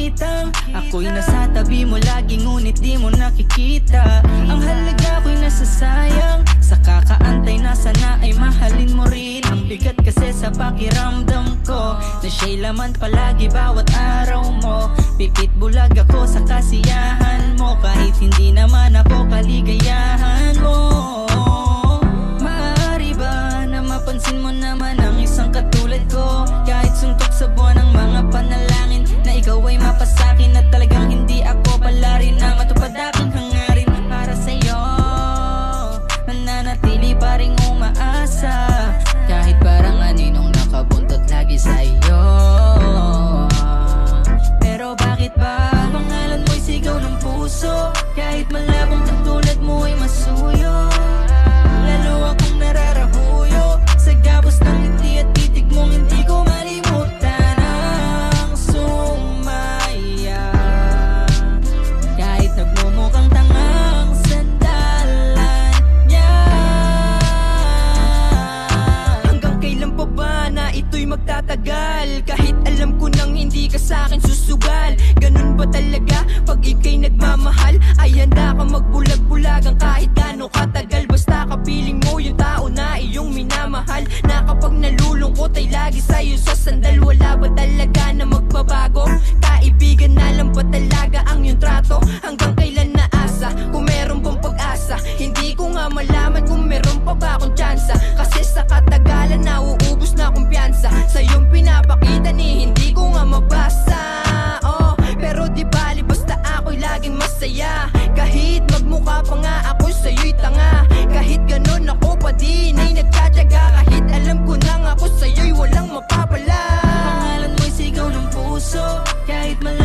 makitang ako'y nasa tabi mo lagi, ngunit di mo nakikita. Ang halaga ko'y nasasayang sa kakaantay na sana ay mahalin mo rin. Ang bigat kasi sa pakiramdam ko na siya'y laman palagi bawat araw mo. Pipit bulag ako sa kasiyahan mo, kahit hindi naman ako kaligayahan mo. Maaari ba na mapansin mo naman ang isang katulad ko? Kahit suntok sa buwan ng mga panalangin, na ikaw ay mapasakin at talagang hindi ako pala rin na matupad aking hangarin para sa'yo. Nananatili pa rin umaasa, kahit parang aninong nakabuntot lagi sa'yo. Pero bakit ba pangalan mo'y sigaw ng puso? Kahit malabong katulad mo ay masuyo, lalo akong nararahuyo sa gabos ng ngiti at titig mong hindi ko malimutan ang sumaya. Kahit nagmumukhang tangang sandalan niya. Hanggang kailan pa ba na ito'y magtatagal? Kahit alam ko nang hindi ka sa'kin susugal. Ganun ba talaga pag ika'y nagmamahal? Ay handa ka magbulag-bulagang kahit gaano katagal, basta kapiling mo yung tao na iyong minamahal. Na kapag nalulungkot ay lagi sa'yo sa sandal. Wala ba talaga na magbabago? Kaibigan na lang ba talaga ang iyong trato? Hanggang kailan naasa? Kung meron bang pag-asa? Hindi ko nga malaman kung meron pa ba akong tsansa. Kasi sa katagalan nauubos na kumpiyansa sa iyong pinapakita ni hindi ko nga mabasa. Pero di bali basta ako'y laging masaya. Kahit magmukha pa nga ako sa'yo'y tanga. Kahit ganon ako pa din ay nagtsatsaga. Kahit alam ko nang ako sa'yo'y walang mapapala. Pangalan mo'y sigaw ng puso, kahit malayo